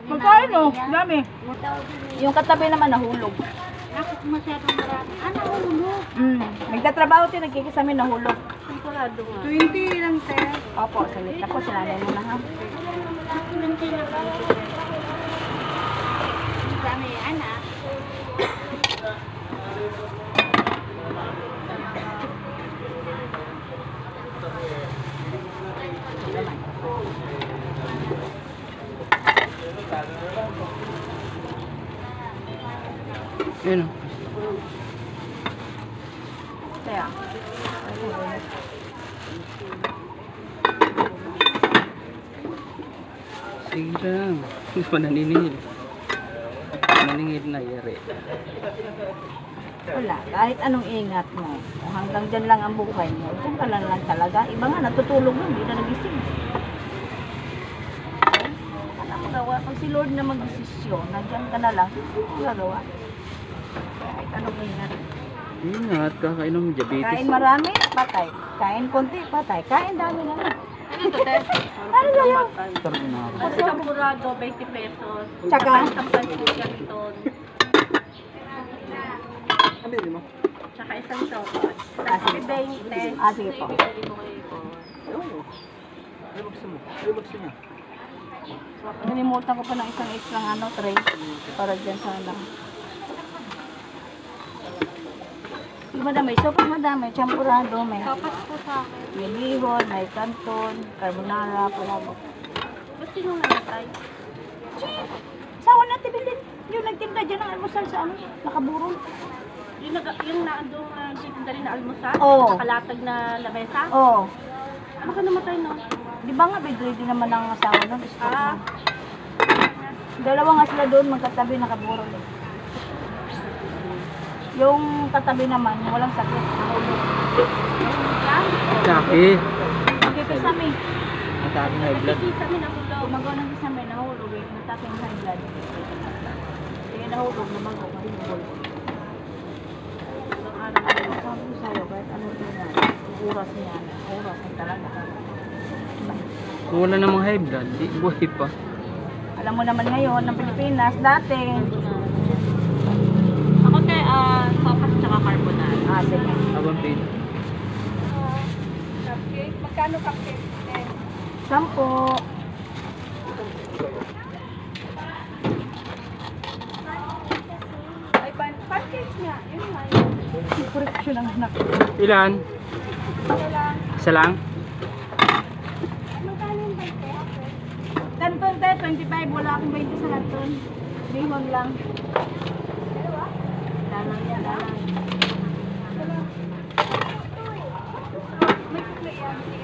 Magkain o, dami. Yung katabi naman nahulog. Ako masyadong marami. Nahulog. Nagtatrabaho din, nagkikisamin nahulog. Sigurado nga. 20 lang, sir. Opo, salit na po, sinanay mo na ha. Dami, anak. Yun o. Kaya. Sige lang. Hindi pa naniningil. Naniningil na yari. Wala, kahit anong ingat mo. Kung hanggang dyan lang ang buhay mo, dyan ka lang talaga. Iba nga, natutulog lang, hindi na nagising. Ano mo gawa? Pag si Lord na mag-desisyon, nandiyan ka na lang, ano gagawa? Kahit anong ingat. Ingat, kakain ng diabetes. Kain marami, patay. Kain konti, patay. Kain dami na lang. Ano to, Tess? Ano sa'yo? Carbonara. Kasi champurado, 20 pesos. Tsaka? Isang pansit canton. Ano yun mo? Tsaka isang sopas. Tapos 20. Sige po. Pwede mo kayo po. Ano gusto mo? Ano gusto niya? Nalimutan ko pa ng isang extra tray para dyan sa lang. Madamay, sopas madamay, champurado, may Sopas po sa akin. may lihon, may canton, carbonara, palabok. Ba't sino namatay? Sawa natin bilhin. Yung nagtinda dyan ng almusal sa ano, nakaburong. Yung naandong nagtitinda rin na almusal? Oo. Nakalatag na lamesa? Oo. Baka namatay, no? Di ba nga bedready naman ang asawa doon? Stop Ah. na. Dalawa nga sila doon, magkatabi, nakaburong. Yung katabi naman, walang sakit. Nahulog. Tsaki. Nagkikisami. Matapin high blood. Nagkikisa mi nahulog. Gumagawa ng kisame, nahulog eh. Nataping high blood. Kaya nahulog, namago, mahulog. Ibang araw na yun. Sabi ko sa'yo, kahit ano din yan, oras niya, oras na talaga. Kung wala namang high blood, di buhay pa. Alam mo naman ngayon, ng Pilipinas, dati. Ako kay sopas tsaka carbonara. Sige. Habang paid. Cupcake? Magkano cupcake? 10. Ay, pancakes nga. Yun nga yun. Correction ang anak. Ilan? Kailang. Isa lang? Magkano yung bike? Kanton te, 25. Wala akong 20 sa kanton. Bihon lang. Dalang yan, dalang.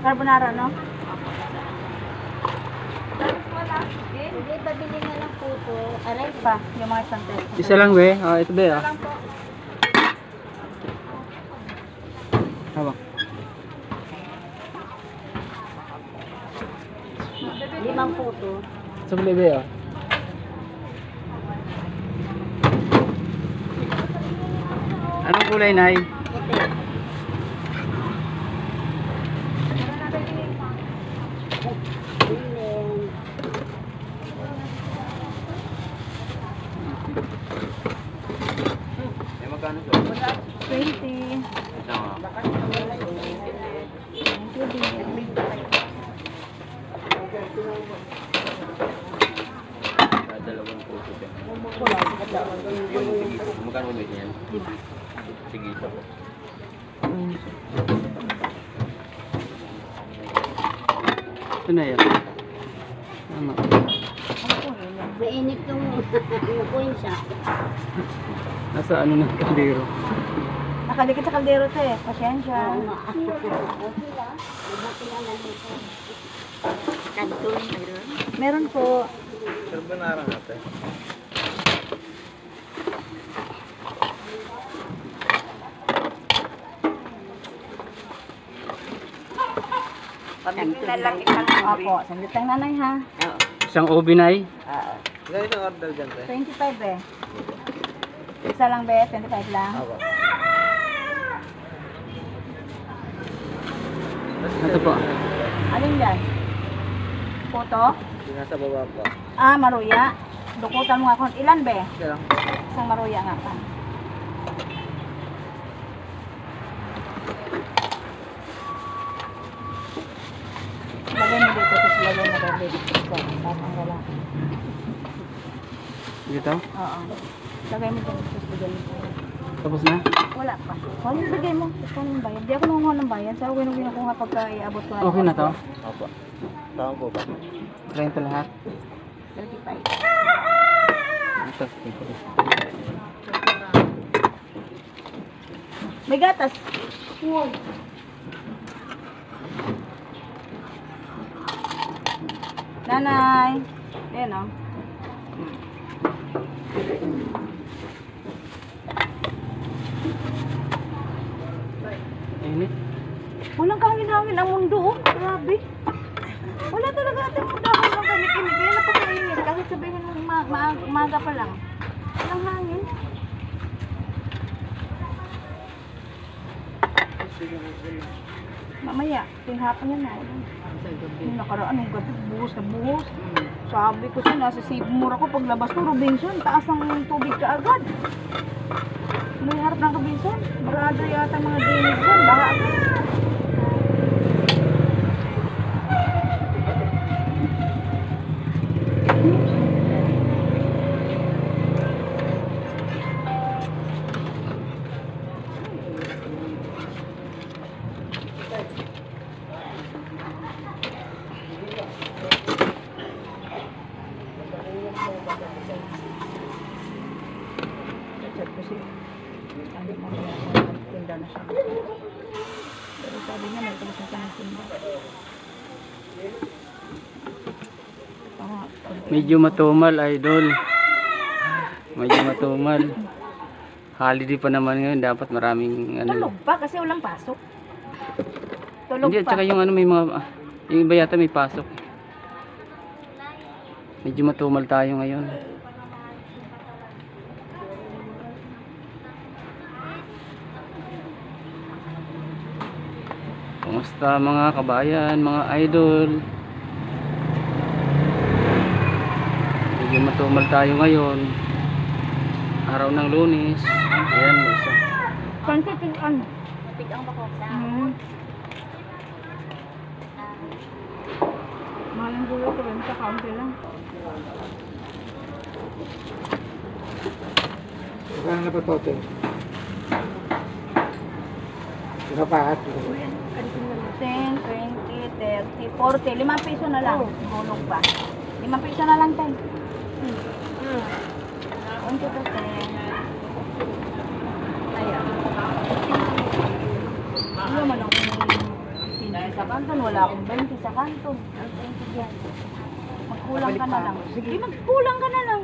Carbonara, no? Hindi, babili nga ng puto. Aray Pa, yung mga isang test. Isa lang, we. Ah, ito ba, ah? Hawak. 5 puto. Sa bebe, ah. Anong kulay, Nay? Eh, magkano to? 20. Ito, ah. Dalawang puso siya. Magkano ulit yan? Sige, isa po. Ito na yan. Tama. Mainit yung nukuin siya. Nasa ano ng kaldero. Nakalikit sa kaldero te. Pasensya. Okay lang. Mabuti lang nandito. Kanton, mayroon. Meron po. Carbonara natin. Opo, sandit lang nanay ha. Isang obinay. Ganito ang order dyan, te? 25 eh. Isa lang be, 25 lang. Ito po. Alin yan? Puto? Yung nasa baba po. Ah, maruya. Dukutan mo nga kung ilan be? Ito lang. Isang maruya nga pa. Lagay mo dito, tapos lagay mo dito. Tapang lalaki. Dito? Oo. Lagay mo dito, tapos lagay mo dito. Tapos na? Wala pa. Kung yung lagay mo, tapos kung yung bayad. Di ako nangunguha ng bayad. Sa akin yung kinukuha pagka iabot ko na. Okay na to? Opo. Tawag po ba? 30 lahat? 35. Ito. May gatas. Nanay. Ayan o. Init. Walang kahangin-hangin ang mundo. Oh. Grabe. Wala talaga ating dahon ng kanikinig. Kaya napakainit. Kahit sabihin mo maaga pa lang. Walang hangin. Mamaya, tinghapon yan na. Yung nakaraan, ang gabi, buhos na buhos. Sabi ko siya, nasa Sibmura ko, paglabas ko, Robinson, taas ng tubig ka agad. May harap ng Robinson, marado yata mga dinig dyan, baka agad. Chat ko siya. Sabi mo tinda na siya. Pero sabi niya, may talis na siya ng tinda. Medyo matumal, idol. Medyo matumal. Holiday pa naman ngayon, dapat maraming ano. Tulog pa kasi walang pasok. Tulog Hindi, at pa. saka yung ano may mga yung iba yata may pasok. Medyo matumal tayo ngayon. Kumusta mga kabayan, mga idol? Medyo matumal tayo ngayon. Araw ng Lunes. Ayan, may isa. Pantitig-an. Tigang bako. Mahal ang gulo ko rin sa counter lang. Saan na pa to? Sino pa? 10, 20, 30, 40. 5 piso na lang. Gulong pa. 5 piso na lang tayo. 1 to 10. Ayan. Ano man akong 15 sa kanton. Wala akong 20 sa kanton. Ang 20 yan. Magkulang ka na lang. Sige, magkulang ka na lang.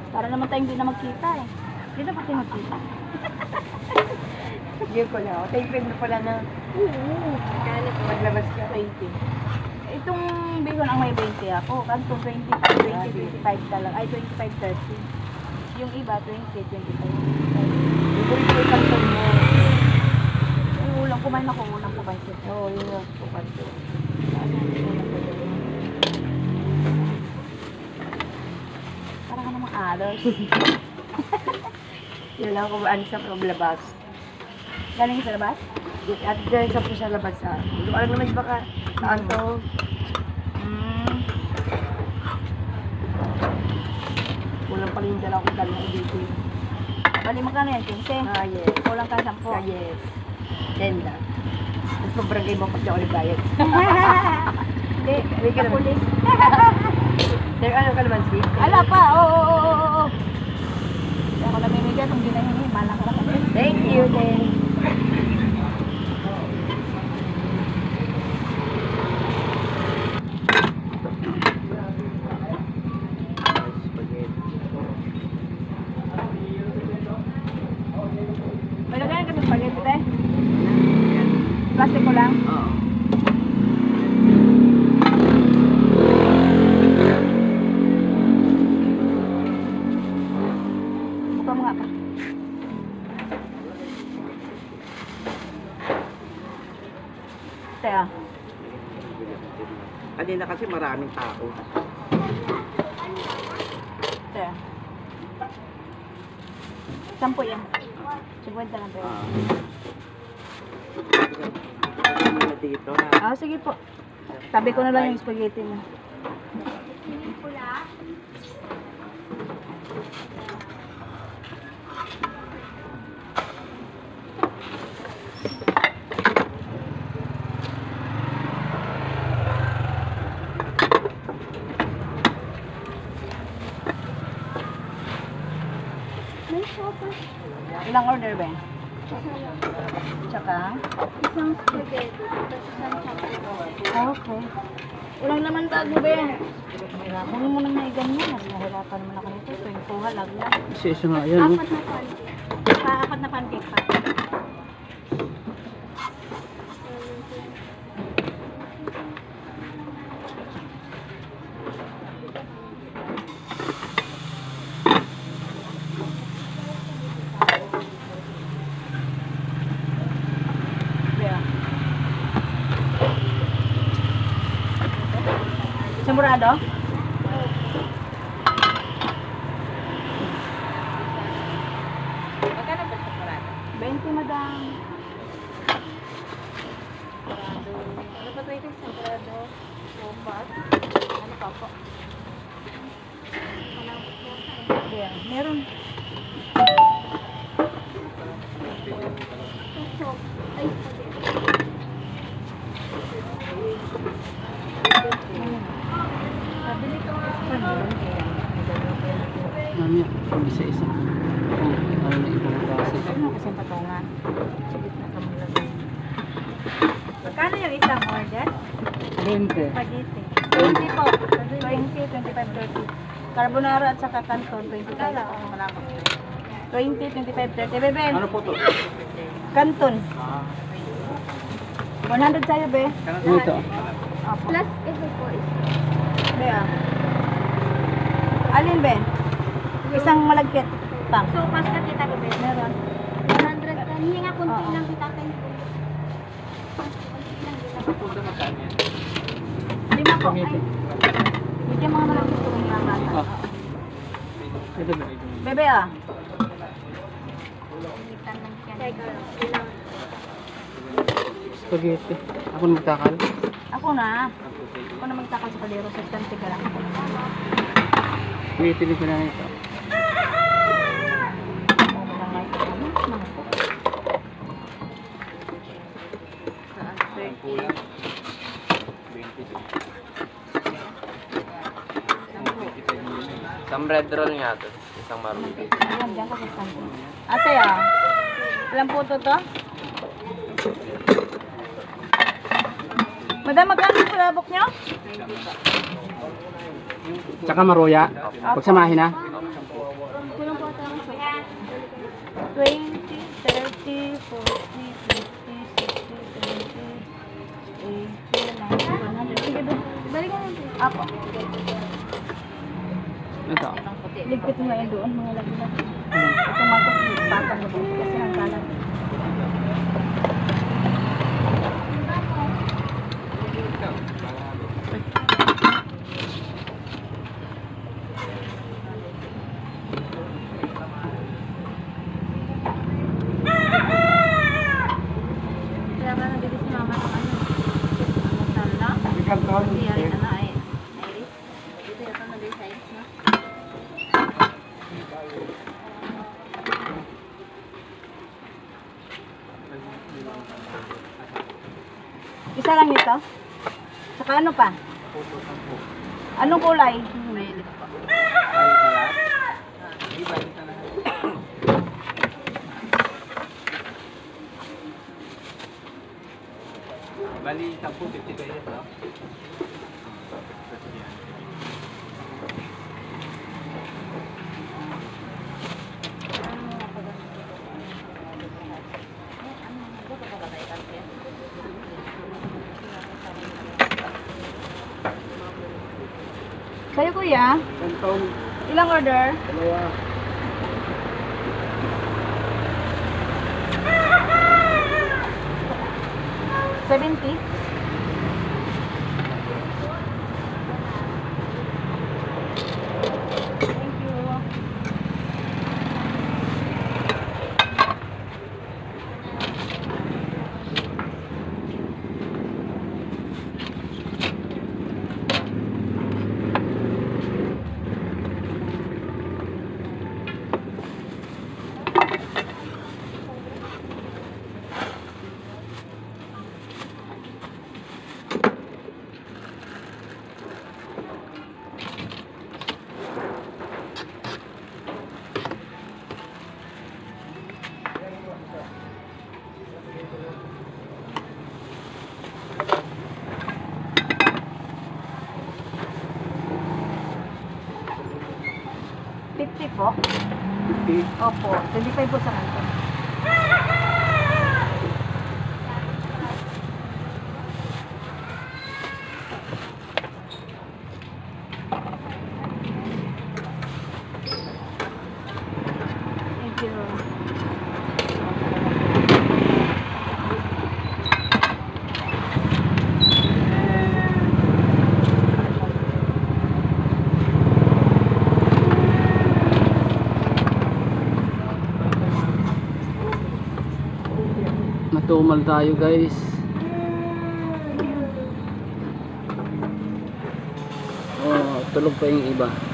Para naman tayong hindi na magkita eh. Hindi na pati magkita. Sige ko na. Take mo pala na. Oo. Kaya po maglabas ka 20. Itong bihon ang may 20 ako. Kanto 20, 25 talaga. Ay, 25, 30. Yung iba, 20, 25. Ibig ko yung kanton mo. Yung ulang kumain ako, ulang kumain siya. Oo, yun yung kanton. Para ka namang alos. Yun lang kung ano sa paglabas. Galing sa labas? At dyan sa po sa labas ha. Doon alam naman baka saan to. Kulang pa rin yung dala ko dala ko dito. Bali magkano yan, 15? Ah, yes. Kulang ka 10. Ah, yes. Tenda. Tapos pabragay mo pag ako bayad. Hindi, may ka pulis. Pero ano ka naman, Steve? Ala pa, oo. Hindi ako namimigay kung ginahin eh. Malang ka lang. Thank you, then. May lagayan ka sa spaghetti tayo? Plastic ko lang? Oo. Buka mo nga pa. Teka. Kanina kasi maraming tao. 10 yan. 50 lang pero. Dito Ah, sige po. Tabi ko na lang yung spaghetti mo. May shopper. Ilang order ba? Tsaka? Isang spaghetti. Tapos isang chocolate. Okay. Ulang naman tag mo ba? Hirapan mo naman na ganyan. Mas nahirapan naman ako nito. Ito yung kuha lang. Isa nga yan. Apat na pancake. Apat na pancake pa. Semurado? Magkano ba semurado? 20, madam. Ano pa ito yung sagrado? Sobat? Ano pa po? Yeah, meron. Sosok. Ay, spaghetti. Sabili ko nga. Mamaya, isa-isa. Ano na ibang klase. Ano kasi patungan? Sabit na kamulagay. Magkano yung isang order? 20. Spaghetti. 20 po. 20, 25, 30. Carbonara at saka canton, 25. 20, 25, 30. Bebe, Ano po to? canton. 100 sa'yo, be. Ito. Opo. Plus, ito po is Be, ah. Alin, be? Isang malagkit. Pang. so, mas ka kita ko din. Meron. 100 ka. Hindi nga kunti Oo. lang kita kayo. Kunti lang din ako. 5 po. Ay. Bigyan mga malagkit ko yung mga bata. Ah. Ito ba? Bebe, ah. Limitan lang yan. Teka lang. Ilang. Spaghetti. Ako na magtakal. Ako na. Ako na magtakal sa kalero sa stante ka lang. Spaghetti ko na ito. Isang bread roll nga to. Isang marunong. Ayan, dyan ka sa stante. Ate, ah. Ilang puto to? Madam, magkano yung palabok nyo? Tsaka maruya. Pagsamahin na. Kulang po ito ang 20, 30, 40, 50, 60, 70, 80, 90, 100. Sige, doon. Balikan natin. Apo. Ito. Ligpit mo ngayon doon, mga lagi na. Ito mga patang mo doon kasi ang kalan. Kaya ka nandito si mama ng ano. Ano tala? Canton. Hindi yan ano ay Iris. Dito yata na din size na. Isa lang ito? Saka ano pa? Anong kulay? Bali, 10-50 kayo ito. Sa'yo kuya, Canton. ilang order? Dalawa. $70? Thank you. 50 po. 50. Opo, 25 po sa kanto. Thank you. Matumal tayo guys. Oh, tulog pa yung iba.